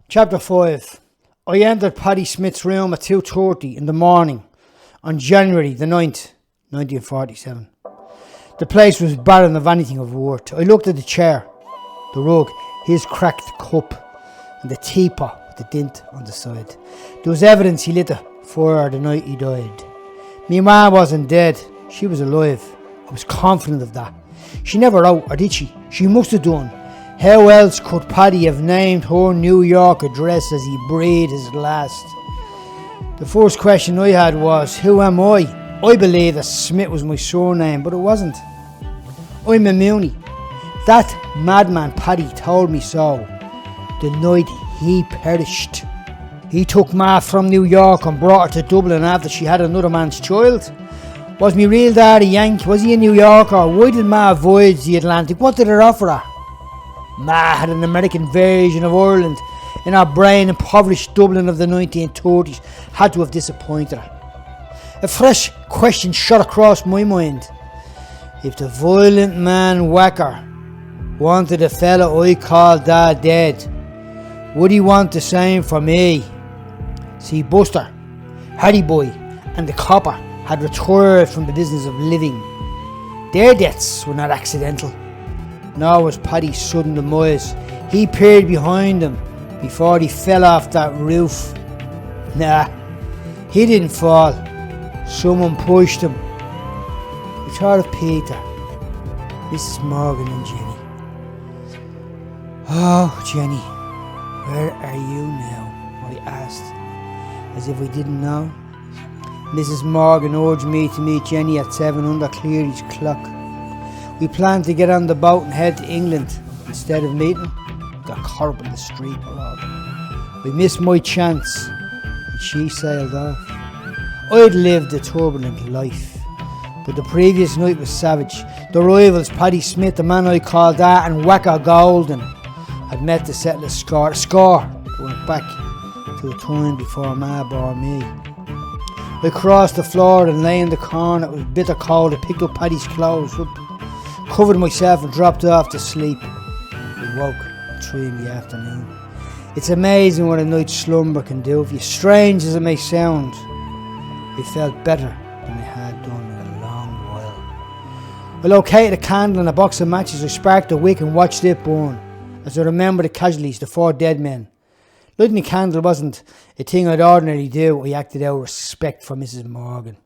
Chapter 5. I entered Paddy Smith's room at 2:30 in the morning on January the 9th, 1947. The place was barren of anything of worth. I looked at the chair, the rug, his cracked cup, and the teapot with the dint on the side. There was evidence he lit the fire the night he died. Me ma wasn't dead. She was alive. I was confident of that. She never wrote, or did she? She must have done. How else could Paddy have named her New York address as he breathed his last? The first question I had was, who am I? I believed that Smith was my surname, but it wasn't. I'm a Mooney. That madman Paddy told me so the night he perished. He took Ma from New York and brought her to Dublin after she had another man's child. Was me real dad a Yank? Was he a New Yorker? Why did Ma avoid the Atlantic? What did it offer her? Ma had an American version of Ireland in her brain. Impoverished Dublin of the 1930s had to have disappointed her. A fresh question shot across my mind. If the violent man Whacker wanted the fella I called Dad dead, would he want the same for me? See, Buster, Harry Boy and the copper had retired from the business of living. Their deaths were not accidental. Nor was Paddy's sudden demise. He peered behind him before he fell off that roof. Nah, he didn't fall. Someone pushed him. We thought of Peter, Mrs. Morgan and Jenny. Oh, Jenny, where are you now? I asked, as if we didn't know. Mrs. Morgan urged me to meet Jenny at 7 under Cleary's clock. We planned to get on the boat and head to England. Instead of meeting, got caught up in the street brawl. We missed my chance, and she sailed off. I'd lived a turbulent life, but the previous night was savage. The rivals, Paddy Smith, the man I called that, and Whacker Golden, had met to settle a score that went back to a time before Ma bore me. I crossed the floor and lay in the corner. It was bitter cold. I picked up Paddy's clothes up, covered myself and dropped off to sleep. I woke at 3 in the afternoon. It's amazing what a night's slumber can do for you. Strange as it may sound, I felt better than I had done in a long while. I located a candle and a box of matches. I sparked a wick and watched it burn as I remembered the casualties, the 4 dead men. Lighting a candle wasn't a thing I'd ordinarily do. I acted out of respect for Mrs. Morgan.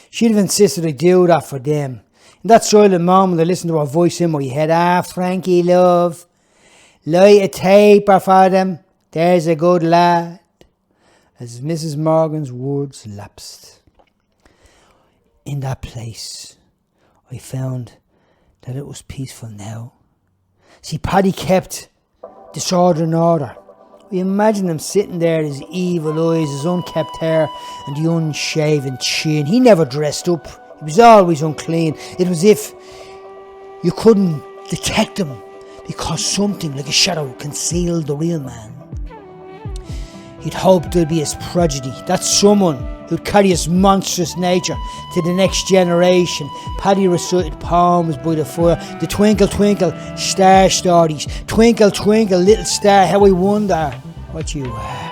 She'd have insisted I do that for them. In that silent moment, I listened to her voice in my head. Ah, Frankie, love, light a taper for them. There's a good lad. As Mrs. Morgan's words lapsed. In that place, I found that it was peaceful now. See, Paddy kept disorder in order. I imagined him sitting there, his evil eyes, his unkept hair, and the unshaven chin. He never dressed up. He was always unclean. It was as if you couldn't detect him because something like a shadow concealed the real man. He'd hoped I'd be his prodigy, that someone who'd carry his monstrous nature to the next generation. Paddy recited poems by the fire, the twinkle, twinkle, star stories. Twinkle, twinkle, little star, how I wonder what you are.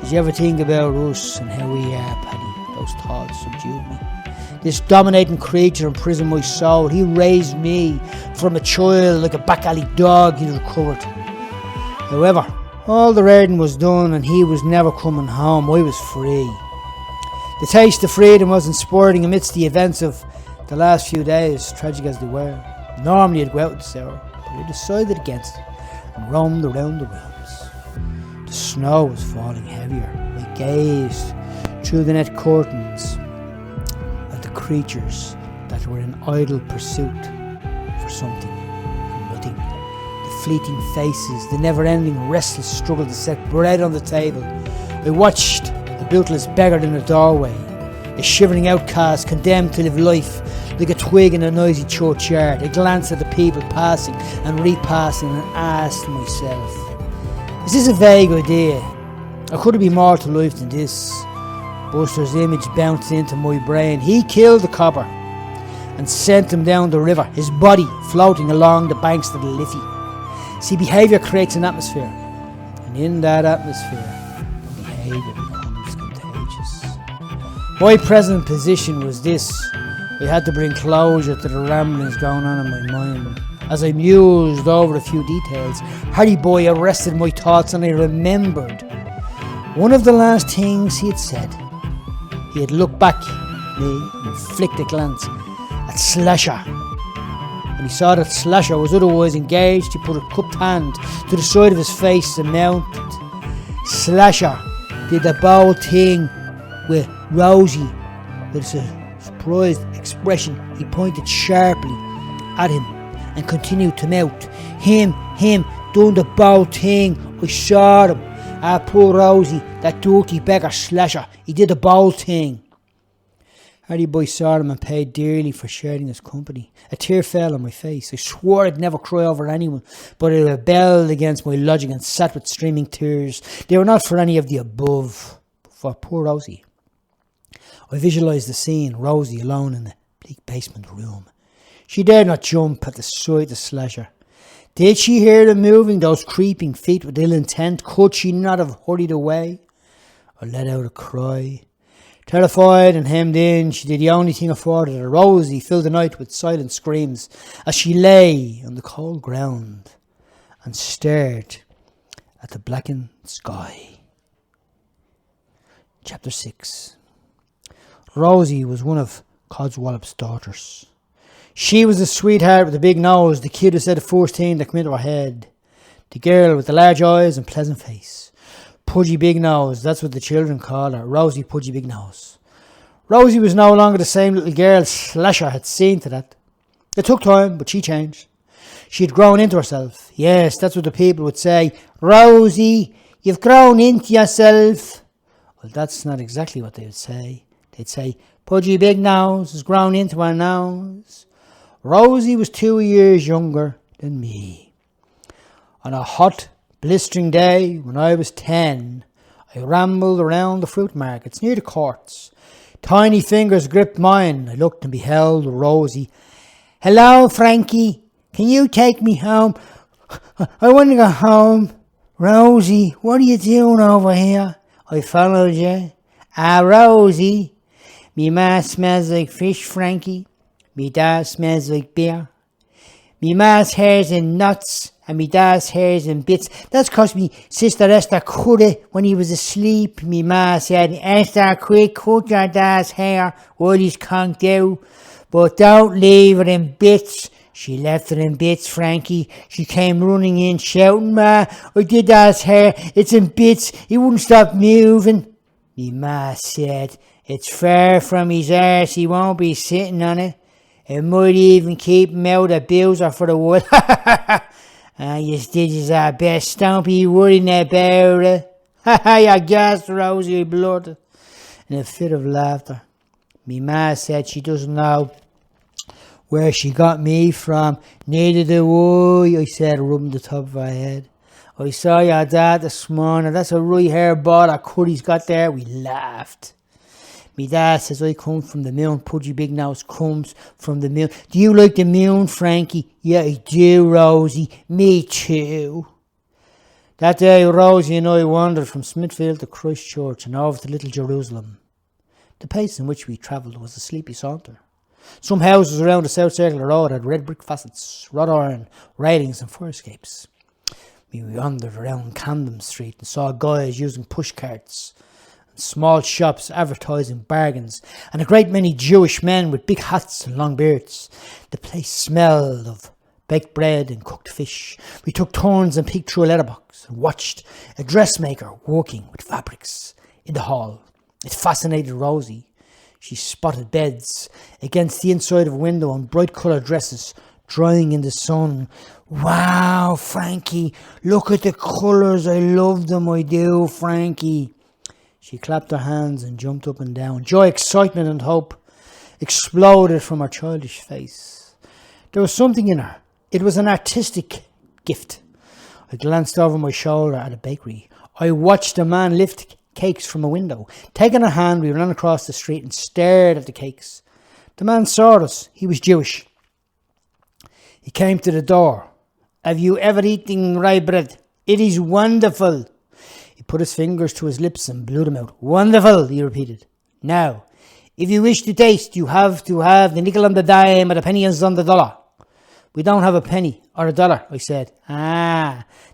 Did you ever think about us and how we are, Paddy? Those thoughts subdued me. This dominating creature imprisoned my soul. He raised me from a child like a back alley dog. He'd recovered. However, all the raiding was done and he was never coming home. I was free. The taste of freedom was inspiring amidst the events of the last few days, tragic as they were. Normally I'd go out this hour, but I decided against it and roamed around the rooms. The snow was falling heavier. I gazed through the net curtains at the creatures that were in idle pursuit for something and nothing. The fleeting faces, the never-ending restless struggle to set bread on the table. I watched a bootless beggar in a doorway, a shivering outcast condemned to live life like a twig in a noisy churchyard. I glanced at the people passing and repassing and asked myself, is this a vague idea? Or could it be more to life than this? Buster's image bounced into my brain. He killed the copper and sent him down the river, his body floating along the banks of the Liffey. See, behaviour creates an atmosphere. And in that atmosphere, behaviour becomes contagious. My present position was this. I had to bring closure to the ramblings going on in my mind. As I mused over a few details, Harry Boy arrested my thoughts, and I remembered one of the last things he had said. He had looked back at me and flicked a glance at Slasher. When he saw that Slasher was otherwise engaged, he put a cupped hand to the side of his face and mounted. Slasher did the bold thing with Rosie. With a surprised expression, he pointed sharply at him and continued to mouth. Him, doing the bold thing. I saw him. Poor Rosie, that dirty beggar Slasher. He did the bold thing. Harry Boy saw him and paid dearly for sharing his company. A tear fell on my face. I swore I'd never cry over anyone, but I rebelled against my logic and sat with streaming tears. They were not for any of the above, but for poor Rosie. I visualised the scene, Rosie alone in the bleak basement room. She dared not jump at the sight of Slasher. Did she hear them moving, those creeping feet with ill intent? Could she not have hurried away or let out a cry? Terrified and hemmed in, she did the only thing afforded her. Rosie filled the night with silent screams as she lay on the cold ground and stared at the blackened sky. Chapter 6. Rosie was one of Codswallop's daughters. She was the sweetheart with the big nose, the kid who said the first thing that came into her head. The girl with the large eyes and pleasant face. Pudgy Big Nose, that's what the children call her. Rosie Pudgy Big Nose. Rosie was no longer the same little girl Slasher had seen to that. It took time, but she changed. She had grown into herself. Yes, that's what the people would say. Rosie, you've grown into yourself. Well, that's not exactly what they would say. They'd say, Pudgy Big Nose has grown into her nose. Rosie was 2 years younger than me. On a hot, blistering day when I was 10, I rambled around the fruit markets near the courts. Tiny fingers gripped mine. I looked and beheld Rosie. Hello, Frankie. Can you take me home? I want to go home. Rosie, what are you doing over here? I followed you. Rosie. Me ma smells like fish, Frankie. Me dad smells like beer. Me ma's hair's in nuts and me dad's hair's in bits. That's 'cause me sister Esther cut it when he was asleep. Me ma said, Esther, quick, cut your dad's hair while he's conked out. But don't leave it in bits. She left it in bits, Frankie. She came running in shouting, Ma, I did dad's hair. It's in bits. He wouldn't stop moving. Me ma said, it's far from his arse. He won't be sitting on it. It might even keep him out of Bowser for the wood. You stitches our best. Don't be worrying about it. You gasped Rosie blood in a fit of laughter. Me ma said she doesn't know where she got me from. Neither do I said, rubbing the top of her head. I saw your dad this morning. That's a right hair ball that Cuddy's got there. We laughed. Me dad says I come from the moon. Pudgy Big Nose comes from the moon. Do you like the moon, Frankie? Yeah, I do, Rosie. Me too. That day, Rosie and I wandered from Smithfield to Christchurch and over to Little Jerusalem. The pace in which we travelled was a sleepy saunter. Some houses around the south circle of the road had red brick facades, wrought iron railings and fire escapes. We wandered around Camden Street and saw guys using push carts, small shops advertising bargains, and a great many Jewish men with big hats and long beards. The place smelled of baked bread and cooked fish. We took turns and peeked through a letterbox and watched a dressmaker working with fabrics in the hall. It fascinated Rosie. She spotted beds against the inside of a window and bright coloured dresses drying in the sun. Wow, Frankie, look at the colours. I love them, I do, Frankie. She clapped her hands and jumped up and down. Joy, excitement and hope exploded from her childish face. There was something in her. It was an artistic gift. I glanced over my shoulder at a bakery. I watched a man lift cakes from a window. Taking her hand, we ran across the street and stared at the cakes. The man saw us. He was Jewish. He came to the door. Have you ever eaten rye bread? It is wonderful. put his fingers to his lips and blew them out. Wonderful, he repeated. Now, if you wish to taste, you have to have the nickel on the dime and the pennies on the dollar. We don't have a penny or a dollar, I said.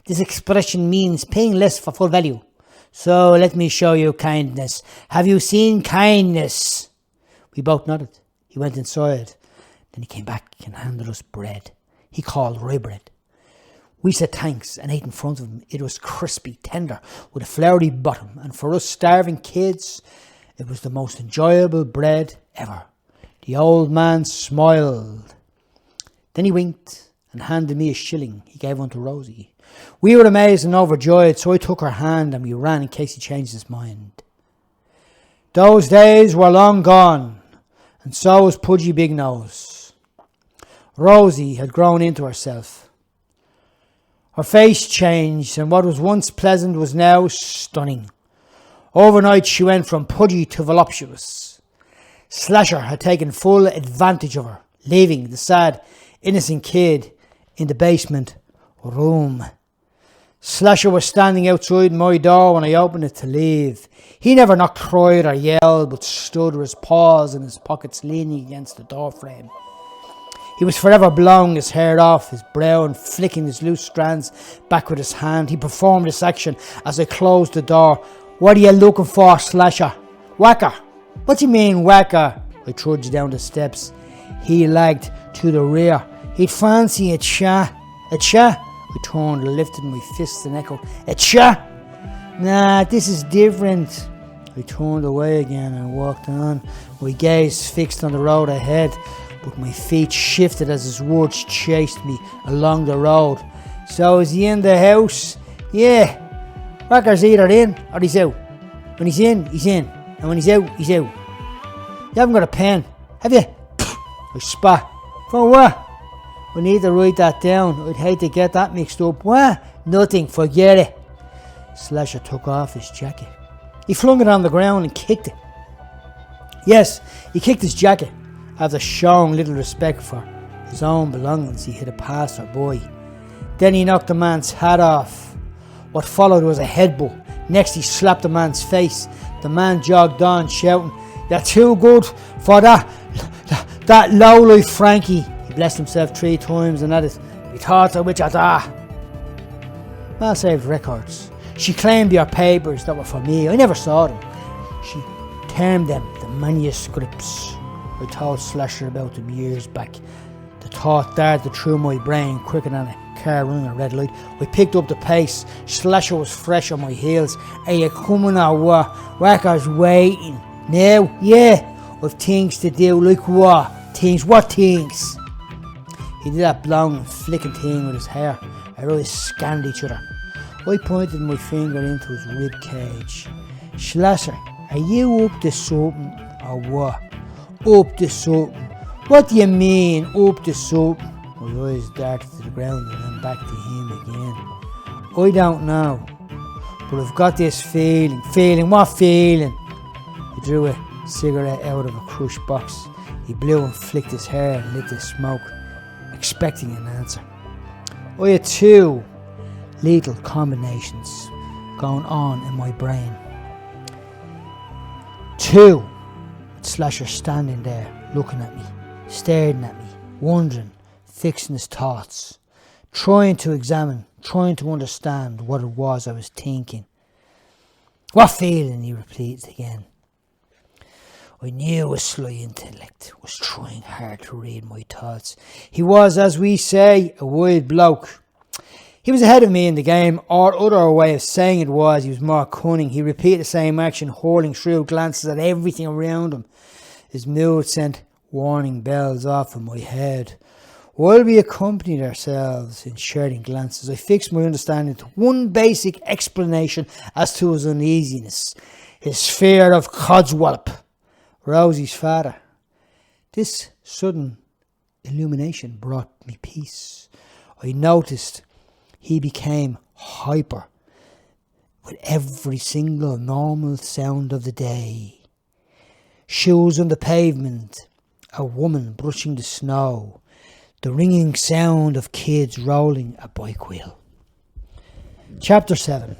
This expression means paying less for full value. So let me show you kindness. Have you seen kindness? We both nodded. He went inside. Then he came back and handed us bread. He called rye bread. We said thanks and ate in front of him. It was crispy, tender, with a floury bottom. And for us starving kids, it was the most enjoyable bread ever. The old man smiled. Then he winked and handed me a shilling. He gave one to Rosie. We were amazed and overjoyed, so I took her hand and we ran in case he changed his mind. Those days were long gone, and so was Pudgy Big Nose. Rosie had grown into herself. Her face changed, and what was once pleasant was now stunning. Overnight she went from pudgy to voluptuous. Slasher had taken full advantage of her, leaving the sad, innocent kid in the basement room. Slasher was standing outside my door when I opened it to leave. He never knocked, cried or yelled, but stood with his paws in his pockets leaning against the door frame. He was forever blowing his hair off his brow and flicking his loose strands back with his hand. He performed this action as I closed the door. What are you looking for, Slasher? Whacker. What do you mean, whacker? I trudged down the steps. He lagged to the rear. He'd fancy a cha. A cha? I turned and lifted my fists and echoed, a cha? Nah, this is different. I turned away again and walked on, my gaze fixed on the road ahead, but my feet shifted as his words chased me along the road. So is he in the house? Yeah. Whacker's either in or he's out. When he's in, he's in. And when he's out, he's out. You haven't got a pen, have you? I spat. For what? We need to write that down. I'd hate to get that mixed up. What? Nothing, forget it. Slasher took off his jacket. He flung it on the ground and kicked it. Yes, he kicked his jacket. After showing little respect for his own belongings, he hit a passer-by. Then he knocked the man's hat off. What followed was a headbutt. Next he slapped the man's face. The man jogged on, shouting, "You're too good for that lowlife, Frankie." He blessed himself 3 times and added, "Me thoughts are with you there." Mal saved records. She claimed your papers that were for me. I never saw them. She termed them the manuscripts. I told Slasher about them years back. The thought darted through my brain quicker than a car running a red light. I picked up the pace. Slasher was fresh on my heels. "Are you coming or what? Whacker's waiting." "Now? Yeah. I've things to do." "Like what? Things? What things?" He did that blowing and flicking thing with his hair. Our eyes scanned each other. I pointed my finger into his rib cage. "Slasher, are you up to something or what?" "Up to something? What do you mean, up to something?" My eyes darted to the ground and then back to him again. "I don't know, but I've got this feeling." "Feeling? What feeling?" He drew a cigarette out of a crushed box. He blew and flicked his hair and lit the smoke, expecting an answer. I had 2 lethal combinations going on in my brain. 2. Slasher standing there, looking at me, staring at me, wondering, fixing his thoughts, trying to examine, trying to understand what it was I was thinking. "What feeling?" he repeated again. I knew his sly intellect was trying hard to read my thoughts. He was, as we say, a wild bloke. He was ahead of me in the game, or other way of saying it was, he was more cunning. He repeated the same action, hurling shrewd glances at everything around him. His mood sent warning bells off in my head. While we accompanied ourselves in sharing glances, I fixed my understanding to one basic explanation as to his uneasiness, his fear of Codswallop, Rosie's father. This sudden illumination brought me peace. I noticed he became hyper with every single normal sound of the day. Shoes on the pavement, a woman brushing the snow, the ringing sound of kids rolling a bike wheel. Chapter 7.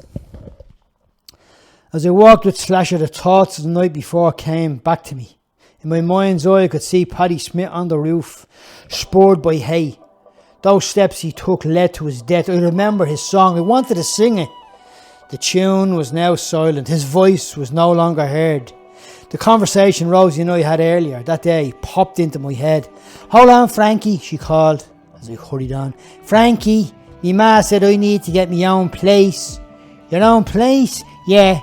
As I walked with Slasher, the thoughts of the night before came back to me. In my mind's eye, I could see Paddy Smith on the roof, spurred by hay. Those steps he took led to his death. I remember his song. I wanted to sing it. The tune was now silent. His voice was no longer heard. The conversation Rosie and I had earlier that day popped into my head. "Hold on, Frankie," she called as I hurried on. "Frankie, me ma said I need to get me own place." "Your own place?" "Yeah,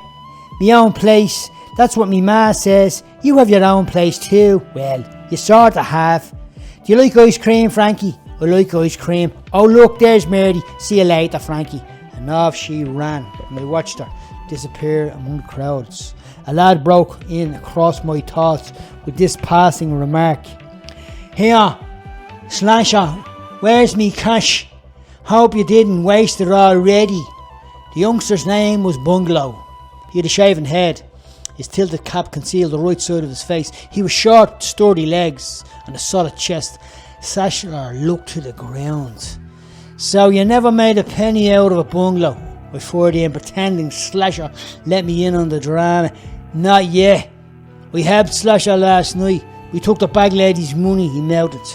me own place. That's what me ma says. You have your own place too." "Well, you sort of have." "Do you like ice cream, Frankie?" "I like ice cream." "Oh look, there's Mary. See you later, Frankie." And off she ran, and I watched her disappear among the crowds. A lad broke in across my thoughts with this passing remark. "Here, Slasher, where's me cash? Hope you didn't waste it already." The youngster's name was Bungalow. He had a shaven head. His tilted cap concealed the right side of his face. He was short, sturdy legs and a solid chest. Slasher looked to the ground. "So you never made a penny out of a Bungalow?" I fired in, pretending Slasher let me in on the drama. "Not yet. I helped Slasher last night. We took the bag lady's money," he melted.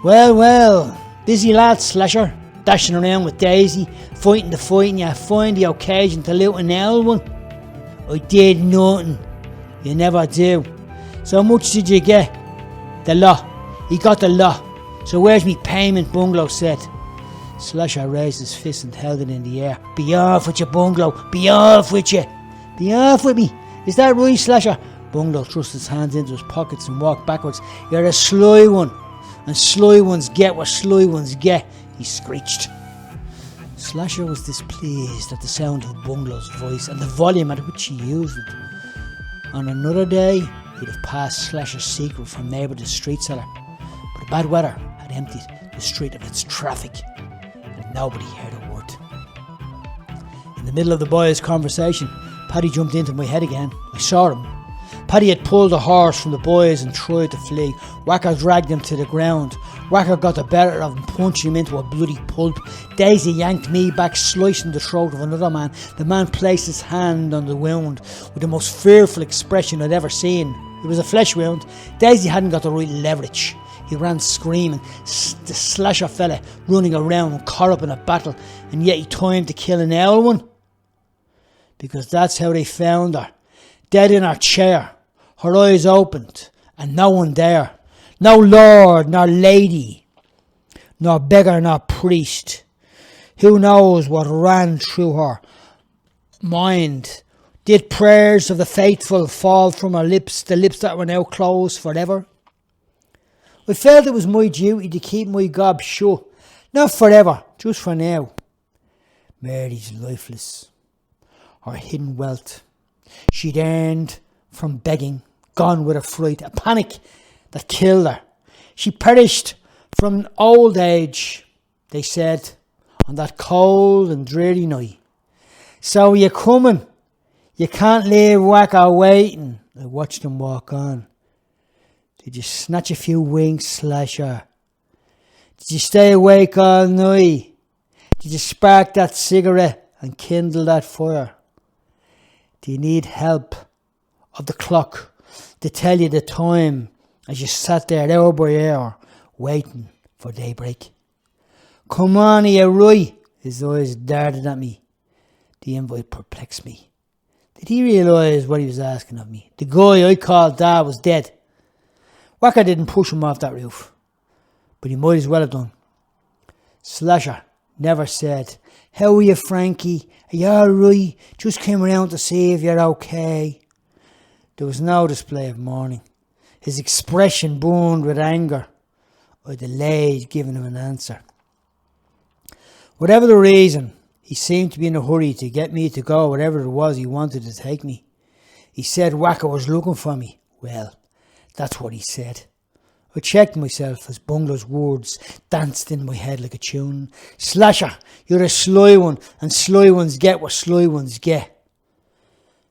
Well, busy lad, Slasher. Dashing around with Daisy, fighting the fight, and you find the occasion to loot an old one. "I did nothing." "You never do. So how much did you get?" "The lot. He got the lot. So where's me payment?" Bungalow said. Slasher raised his fist and held it in the air. "Be off with you, Bungalow. Be off with you." "Be off with me? Is that right, Slasher?" Bungalow thrust his hands into his pockets and walked backwards. "You're a sly one, and sly ones get what sly ones get," he screeched. Slasher was displeased at the sound of Bungalow's voice and the volume at which he used it. On another day, he'd have passed Slasher's secret from neighbour to street seller, but the bad weather had emptied the street of its traffic, and nobody heard a word. In the middle of the boys' conversation, Paddy jumped into my head again. I saw him. Paddy had pulled the horse from the boys and tried to flee. Whacker dragged him to the ground. Whacker got the better of him, punching him into a bloody pulp. Daisy yanked me back, slicing the throat of another man. The man placed his hand on the wound with the most fearful expression I'd ever seen. It was a flesh wound. Daisy hadn't got the right leverage. He ran screaming, the Slasher fella running around, caught up in a battle, and yet he timed to kill an owl one. Because that's how they found her, dead in her chair, her eyes opened, and no one there. No lord, nor lady, nor beggar, nor priest. Who knows what ran through her mind? Did prayers of the faithful fall from her lips, the lips that were now closed forever? I felt it was my duty to keep my gob shut. Not forever, just for now. Mary's lifeless. Her hidden wealth she'd earned from begging, gone with a fright, a panic that killed her. She perished from old age, they said, on that cold and dreary night. "So you're coming? You can't leave Whacker waiting." I watched him walk on. "Did you snatch a few winks, Slasher? Did you stay awake all night? Did you spark that cigarette and kindle that fire? Do you need help of the clock to tell you the time as you sat there hour by hour waiting for daybreak? Come on, are you right?" His eyes darted at me. The invite perplexed me. Did he realise what he was asking of me? The guy I called Dad was dead. Whacker didn't push him off that roof, but he might as well have done. Slasher never said, "How are you, Frankie? Are you all right? Just came around to see if you're okay." There was no display of mourning. His expression burned with anger. I delayed giving him an answer. Whatever the reason, he seemed to be in a hurry to get me to go wherever it was he wanted to take me. He said Whacker was looking for me. Well, that's what he said. I checked myself as Bungalow's words danced in my head like a tune. "Slasher, you're a sly one, and sly ones get what sly ones get.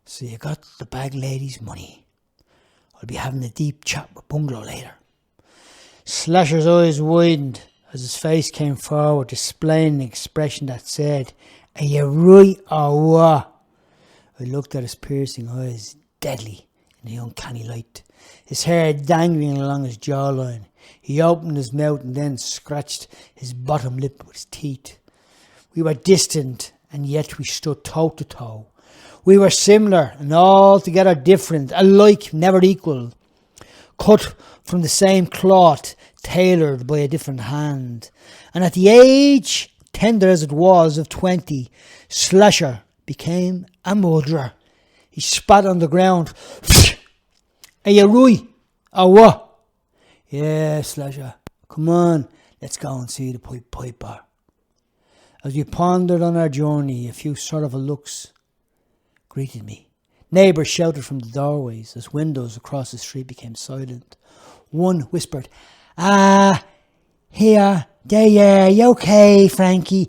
So you got the bag lady's money. I'll be having a deep chat with Bungalow later." Slasher's eyes widened as his face came forward, displaying an expression that said, "Are you right or what?" I looked at his piercing eyes, deadly in the uncanny light, his hair dangling along his jawline. He opened his mouth and then scratched his bottom lip with his teeth. We were distant, and yet we stood toe to toe. We were similar and altogether different, alike, never equal. Cut from the same cloth, tailored by a different hand. And at the age, tender as it was, of 20, Slasher became a murderer. He spat on the ground. Are you right? Or what? Yeah, Slasher. Come on, let's go and see the Pied Piper. As we pondered on our journey, a few sorrowful looks greeted me. Neighbours shouted from the doorways as windows across the street became silent. One whispered, here, there, you okay, Frankie?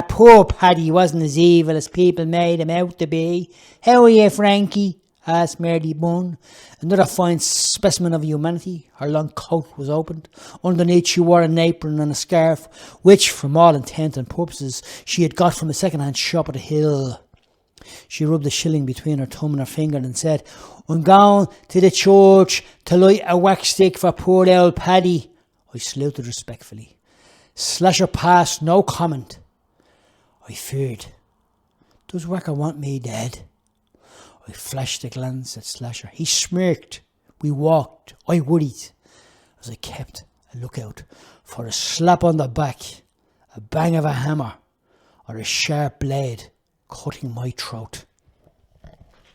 Poor Paddy wasn't as evil as people made him out to be. How are you, Frankie? Asked Mary Bunn, another fine specimen of humanity. Her long coat was opened. Underneath she wore an apron and a scarf, which, from all intent and purposes, she had got from a second-hand shop at the hill. She rubbed a shilling between her thumb and her finger and said, I'm going to the church to light a wax stick for poor old Paddy. I saluted respectfully. Slasher passed no comment. I feared. Does Wacker want me dead? I flashed a glance at Slasher. He smirked. We walked. I worried as I kept a lookout for a slap on the back, a bang of a hammer, or a sharp blade cutting my throat.